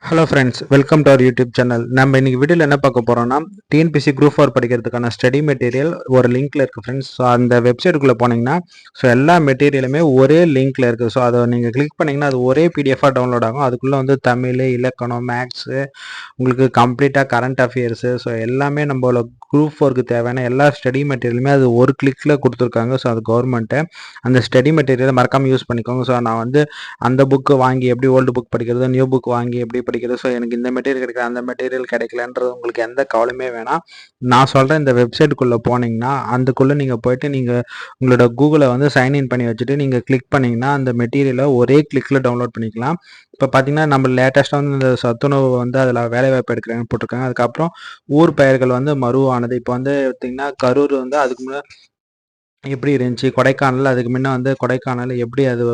Hello friends, welcome to our YouTube channel. நம்ம இன்னைக்கு வீடியோவில் என்ன பார்க்க போகிறோம்னா, டிஎன்பிசி குரூப் 4 படிக்கிறதுக்கான ஸ்டடி மெட்டீரியல் ஒரு லிங்க்ல இருக்குது ஃப்ரெண்ட்ஸ். ஸோ அந்த வெப்சைட்டுக்குள்ளே போனீங்கன்னா, ஸோ எல்லா மெட்டீரியலுமே ஒரே லிங்க்ல இருக்குது. ஸோ அதை நீங்கள் கிளிக் பண்ணிங்கன்னா அது ஒரே பிடிஎஃபாக டவுன்லோட் ஆகும். அதுக்குள்ளே வந்து தமிழ், இலக்கணம், மேக்ஸு, உங்களுக்கு கம்ப்ளீட்டாக கரண்ட் அஃபேர்ஸு, ஸோ எல்லாமே நம்மளோட குரூப் 4க்கு தேவையான எல்லா ஸ்டடி மெட்டீரியலுமே அது ஒரு கிளிக்கில் கொடுத்துருக்காங்க. ஸோ அது கவர்மெண்ட்டு அந்த ஸ்டடி மெட்டீரியலை மறக்காமல் யூஸ் பண்ணிக்கோங்க. ஸோ நான் வந்து அந்த புக்கு வாங்கி எப்படி ஓல்டு புக் படிக்கிறது, நியூ புக் வாங்கி எப்படி படிக்கிறது, ஸோ எனக்கு இந்த மெட்டீரியல் கிடைக்கல அந்த மெட்டீரியல் கிடைக்கலன்றது உங்களுக்கு எந்த கவலையுமே வேணாம். நான் சொல்கிறேன், இந்த வெப்சைட்டுக்குள்ளே போனீங்கன்னா அதுக்குள்ளே நீங்கள் போயிட்டு நீங்கள் உங்களோட கூகுளை வந்து சைன்இன் பண்ணி வச்சுட்டு நீங்கள் கிளிக் பண்ணிங்கன்னா அந்த மெட்டீரியலை ஒரே கிளிக்கில் டவுன்லோட் பண்ணிக்கலாம். இப்போ பார்த்தீங்கன்னா நம்ம லேட்டஸ்ட்டாக வந்து இந்த சத்துணவு வந்து அதில் வேலைவாய்ப்பு எடுக்கிறாங்கன்னு போட்டிருக்காங்க. அதுக்கப்புறம் ஊர் பெயர்கள் வந்து மருவானது. இப்போ வந்து பார்த்தீங்கன்னா கரூர் வந்து அதுக்கு முன்னாடி எப்படி இருந்துச்சு, கொடைக்கானல் அதுக்கு முன்ன வந்து கொடைக்கானல் எப்படி அது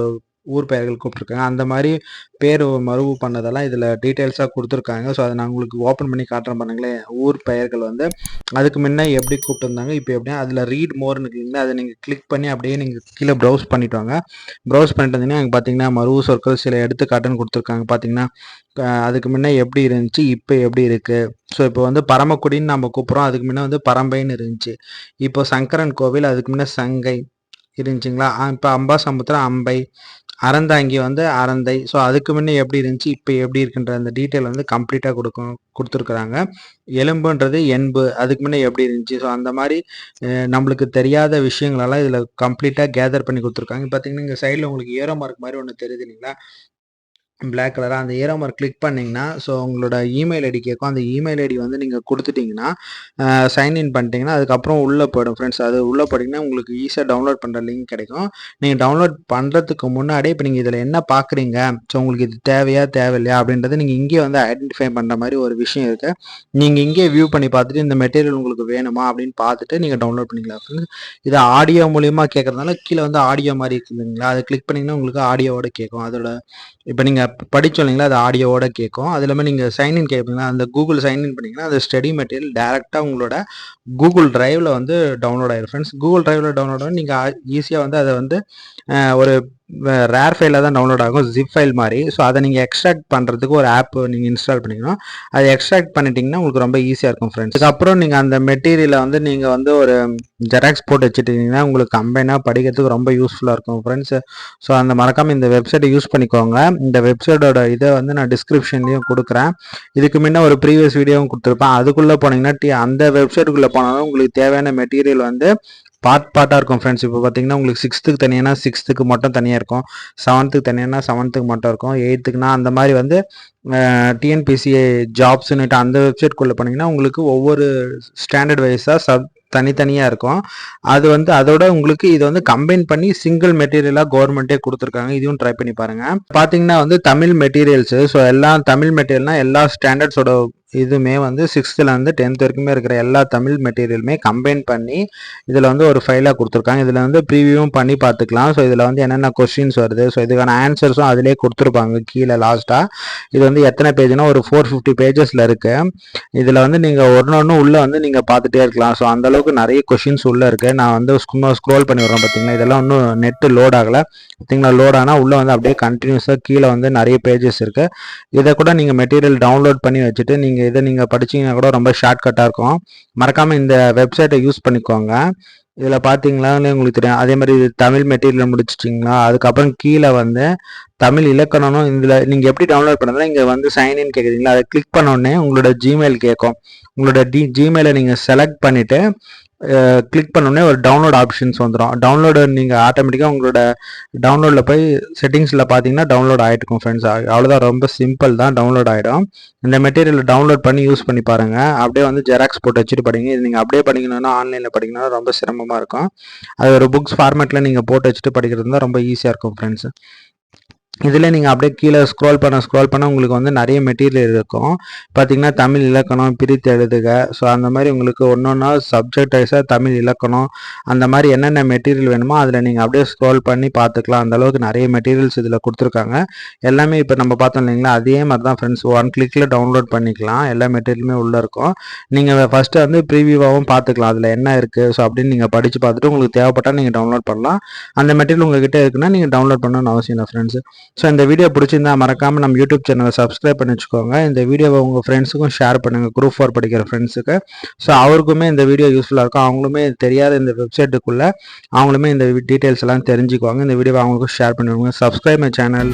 ஊர் பெயர்கள் கூப்பிட்ருக்காங்க, அந்த மாதிரி பேர் மறுவு பண்ணதெல்லாம் இதில் டீட்டெயில்ஸாக கொடுத்துருக்காங்க. ஸோ அதை நான் உங்களுக்கு ஓப்பன் பண்ணி காட்டுறேன் பாருங்களேன். ஊர் பெயர்கள் வந்து அதுக்கு முன்ன எப்படி கூப்பிட்டுருந்தாங்க, இப்போ எப்படின்னா அதில் ரீட் மோர்னு இருக்குங்களா, அதை நீங்கள் கிளிக் பண்ணி அப்படியே நீங்கள் கீழே ப்ரௌஸ் பண்ணிட்டு வாங்க. ப்ரௌஸ் பண்ணிட்டு வந்தீங்கன்னா அங்கே பார்த்தீங்கன்னா மருவு சொற்கள் சில எடுத்துக்காட்டுன்னு கொடுத்துருக்காங்க. பார்த்தீங்கன்னா அதுக்கு முன்ன எப்படி இருந்துச்சு, இப்போ எப்படி இருக்குது. ஸோ இப்போ வந்து பரமக்குடின்னு நம்ம கூப்பிட்றோம், அதுக்கு முன்ன வந்து பரம்பைன்னு இருந்துச்சு. இப்போ சங்கரன் கோவில் அதுக்கு முன்ன சங்கை இருந்துச்சுங்களா. இப்போ அம்பாசமுத்திரம் அம்பை, அறந்தாங்கி வந்து அறந்தை. ஸோ அதுக்கு முன்னே எப்படி இருந்துச்சு, இப்போ எப்படி இருக்குன்ற அந்த டீட்டெயில் வந்து கம்ப்ளீட்டாக கொடுத்துருக்குறாங்க. எலும்புன்றது எண்பு, அதுக்கு முன்னே எப்படி இருந்துச்சு. ஸோ அந்த மாதிரி நம்மளுக்கு தெரியாத விஷயங்களெல்லாம் இதில் கம்ப்ளீட்டாக கேதர் பண்ணி கொடுத்துருக்காங்க. பார்த்தீங்கன்னா இங்கே சைடில் உங்களுக்கு ஏரோ மார்க் மாதிரி ஒன்று தெரியுது இல்லைங்களா, பிளாக் கலராக அந்த ஏரோ மார்க் கிளிக் பண்ணிங்கன்னா ஸோ உங்களோட இமெயில் ஐடி கேட்கும். அந்த இமெயில் ஐடி வந்து நீங்கள் கொடுத்துட்டிங்கன்னா சைன்இன் பண்ணிட்டீங்கன்னா அதுக்கப்புறம் உள்ளே போய்டும் ஃப்ரெண்ட்ஸ். அது உள்ளே போட்டிங்கன்னா உங்களுக்கு ஈஸியாக டவுன்லோட் பண்ணுற லிங்க் கிடைக்கும். நீங்கள் டவுன்லோட் பண்ணுறதுக்கு முன்னாடியே இப்போ நீங்கள் இதில் என்ன பார்க்குறீங்க, ஸோ உங்களுக்கு இது தேவையா தேவையில்லையா அப்படின்றது நீங்கள் இங்கே வந்து ஐடென்டிஃபை பண்ணுற மாதிரி ஒரு விஷயம் இருக்குது. நீங்கள் இங்கே வியூ பண்ணி பார்த்துட்டு இந்த மெட்டீரியல் உங்களுக்கு வேணுமா அப்படின்னு பார்த்துட்டு நீங்கள் டவுன்லோட் பண்ணிக்கலாம் ஃப்ரெண்ட்ஸ். இது ஆடியோ மூலியமா கேட்குறதுனால கீழே வந்து ஆடியோ மாதிரி இருக்குதுங்களா, அதை கிளிக் பண்ணிங்கன்னா உங்களுக்கு ஆடியோவோட கேட்கும். அதோட இப்போ நீங்கள் படித்தோம் இல்லைங்களா, அது ஆடியோவோட கேட்கும். அது இல்லாமல் நீங்கள் சைன்இன் கேட்பீங்களா, அந்த கூகுள் சைன்இன் பண்ணிங்கன்னா அந்த ஸ்டடி மெட்டீரியல் டேரெக்டாக உங்களோட கூகுள் டிரைவில் வந்து டவுன்லோட் ஆயிடும் ஃப்ரெண்ட்ஸ். கூகுள் டிரைவில் டவுன்லோட் ஆகும். நீங்கள் ஈஸியாக வந்து அதை வந்து ஒரு ரேர் ஃபைலில் தான் டவுன்லோட் ஆகும், ஜிப் ஃபைல் மாதிரி. ஸோ அதை நீங்கள் எக்ஸ்ட்ராக்ட் பண்ணுறதுக்கு ஒரு ஆப் நீங்கள் இன்ஸ்டால் பண்ணிக்கணும். அதை எக்ஸ்ட்ராக்ட் பண்ணிட்டீங்கன்னா உங்களுக்கு ரொம்ப ஈஸியாக இருக்கும் ஃப்ரெண்ட்ஸ். அதுக்கப்புறம் நீங்கள் அந்த மெட்டீரியலை வந்து நீங்கள் வந்து ஒரு ஜெராக்ஸ் போட்டு வச்சுட்டீங்கன்னா உங்களுக்கு கம்பைனாக படிக்கிறதுக்கு ரொம்ப யூஸ்ஃபுல்லாக இருக்கும் ஃப்ரெண்ட்ஸ். ஸோ அந்த மறக்காமல் இந்த வெப்சைட்டை யூஸ் பண்ணிக்கோங்க. இந்த வெப்சைட்டோட இதை வந்து நான் டிஸ்கிரிப்ஷன்லேயும் கொடுக்குறேன். இதுக்கு முன்ன ஒரு ப்ரீவியஸ் வீடியோவும் கொடுத்துருப்பேன். அதுக்குள்ளே போனீங்கன்னா அந்த வெப்சைட்டுக்குள்ளே போனாலும் உங்களுக்கு தேவையான மெட்டீரியல் வந்து பார்ட்டாக இருக்கும் ஃப்ரெண்ட்ஸ். இப்போ பார்த்தீங்கன்னா உங்களுக்கு 6த்துக்கு தனியானா 6த்துக்கு மட்டும் தனியாக இருக்கும், 7த்துக்கு தனியானா 7த்துக்கு மட்டும் இருக்கும், 8த்துக்குனா அந்த மாதிரி வந்து டிஎன்பிசிஏ ஜாப்ஸ்ன்னுட்டு அந்த வெப்சைட்குள்ளே போனீங்கன்னா உங்களுக்கு ஒவ்வொரு ஸ்டாண்டர்ட் வைஸாக தனித்தனியாக இருக்கும். அது வந்து அதோட உங்களுக்கு இதை வந்து கம்பைன் பண்ணி சிங்கிள் மெட்டீரியலாக கவர்மெண்ட்டே கொடுத்துருக்காங்க. இதையும் ட்ரை பண்ணி பாருங்கள். பார்த்தீங்கன்னா வந்து தமிழ் மெட்டீரியல்ஸு, ஸோ எல்லாம் தமிழ் மெட்டீரியல்னால் எல்லா ஸ்டாண்டர்ட்ஸோட இதுவுமே வந்து 6த்துலேருந்து 10th வரைக்குமே இருக்கிற எல்லா தமிழ் மெட்டீரியலுமே கம்பைன் பண்ணி இதில் வந்து ஒரு ஃபைலாக கொடுத்துருக்காங்க. இதில் வந்து ப்ரீவியூவும் பண்ணி பார்த்துக்கலாம். ஸோ இதில் வந்து என்னென்ன கொஸ்டின்ஸ் வருது, ஸோ இதுக்கான ஆன்சர்ஸும் அதிலே கொடுத்துருப்பாங்க கீழே லாஸ்ட்டாக. இது வந்து எத்தனை பேஜ்னா ஒரு 450 பேஜஸில் இருக்குது. இதில் வந்து நீங்கள் ஒன்று உள்ளே வந்து நீங்கள் பார்த்துட்டே இருக்கலாம். ஸோ அந்தளவுக்கு நிறைய கொஷின்ஸ் உள்ளே இருக்குது. நான் வந்து ஸ்க்ரோல் பண்ணி விட்றேன் பார்த்தீங்களா, இதெல்லாம் இன்னும் நெட்டு லோட் ஆகலை பார்த்தீங்களா. லோட் ஆனால் உள்ளே வந்து அப்படியே கண்டினியூஸாக கீழே வந்து நிறைய பேஜஸ் இருக்குது. இதை கூட நீங்கள் மெட்டீரியல் டவுன்லோட் பண்ணி வச்சுட்டு இதை நீங்கள் படிச்சீங்கன்னா கூட ரொம்ப ஷார்ட்கட்டாக இருக்கும். மறக்காமல் இந்த வெப்சைட்டை யூஸ் பண்ணிக்கோங்க. இதில் பார்த்தீங்களான்னு உங்களுக்கு தெரியும். அதே மாதிரி இது தமிழ் மெட்டீரியல் முடிச்சிட்டிங்களா, அதுக்கப்புறம் கீழே வந்து தமிழ் இலக்கணமும் இதில் நீங்கள் எப்படி டவுன்லோட் பண்ணுறதுனா இங்கே வந்து சைன்இன் கேட்குறீங்களா, அதை கிளிக் பண்ண உடனே உங்களோட ஜிமெயில் கேட்கும். உங்களோட ஜிமெயிலை நீங்கள் செலக்ட் பண்ணிவிட்டு கிளிக் பண்ணோடனே ஒரு டவுன்லோட் ஆப்ஷன்ஸ் வந்துடும். டவுன்லோடு நீங்கள் ஆட்டோமேட்டிக்காக உங்களோட டவுன்லோடில் போய் செட்டிங்ஸில் பார்த்தீங்கன்னா டவுன்லோட் ஆகிட்டுருக்கும் ஃப்ரெண்ட்ஸ். அவ்வளோதான், ரொம்ப சிம்பிள் தான், டவுன்லோட் ஆகிடும். இந்த மெட்டீரியலை டவுன்லோட் பண்ணி யூஸ் பண்ணி பாருங்கள். அப்படியே வந்து ஜெராக்ஸ் போட்டு வச்சுட்டு படிங்க. இது நீங்கள் அப்படியே படிக்கணும்னா ஆன்லைனில் படிக்கணும்னா ரொம்ப சிரமமாக இருக்கும். அது ஒரு புக்ஸ் ஃபார்மேட்டில் நீங்கள் போட்டு வச்சுட்டு படிக்கிறது தான் ரொம்ப ஈஸியாக இருக்கும் ஃப்ரெண்ட்ஸ். இதில் நீங்கள் அப்படியே கீழே ஸ்க்ரோல் பண்ண உங்களுக்கு வந்து நிறைய மெட்டீரியல் இருக்கும். பார்த்தீங்கன்னா தமிழ் இலக்கணம் பிரித்து எழுதுக, ஸோ அந்த மாதிரி உங்களுக்கு ஒன்றா சப்ஜெக்ட் வைஸாக தமிழ் இலக்கணம் அந்த மாதிரி என்னென்ன மெட்டீரியல் வேணுமோ அதில் நீங்கள் அப்படியே ஸ்க்ரோல் பண்ணி பார்த்துக்கலாம். அந்தளவுக்கு நிறைய மெட்டீரியல்ஸ் இதில் கொடுத்துருக்காங்க. எல்லாமே இப்போ நம்ம பார்த்தோம் இல்லைங்களா, அதே மாதிரி தான் ஃப்ரெண்ட்ஸ். ஒன் கிளிக்கில் டவுன்லோட் பண்ணிக்கலாம். எல்லா மெட்டீரியலுமே உள்ளே இருக்கும். நீங்கள் ஃபஸ்ட்டு வந்து ப்ரீவியூவாகவும் பார்த்துக்கலாம் அதில் என்ன இருக்குது. ஸோ அப்படின்னு நீங்கள் படித்து பார்த்துட்டு உங்களுக்கு தேவைப்பட்டால் நீங்கள் டவுன்லோட் பண்ணலாம். அந்த மெட்டீரியல் உங்கள்கிட்ட இருக்குன்னா நீங்கள் டவுன்லோட் பண்ணணும்னு அவசியம் இல்லை ஃப்ரெண்ட்ஸ். ஸோ இந்த வீடியோ பிடிச்சிருந்தா மறக்காமல் நம்ம யூடியூப் சேனலை சப்ஸ்கிரைப் பண்ணி வச்சுக்கோங்க. இந்த வீடியோவை உங்கள் ஃப்ரெண்ட்ஸுக்கும் ஷேர் பண்ணுங்கள், குரூப் 4 படிக்கிற ஃப்ரெண்ட்ஸுக்கு. ஸோ அவருக்குமே இந்த வீடியோ யூஸ்ஃபுல்லாக இருக்கும். அவங்களுமே தெரியாத இந்த வெப்சைட்டுக்குள்ளே அவங்களுமே இந்த டீட்டெயில்ஸ் எல்லாம் தெரிஞ்சுக்குவாங்க. இந்த வீடியோவை அவங்களுக்கும் ஷேர் பண்ணிவிடுங்க. Subscribe my channel.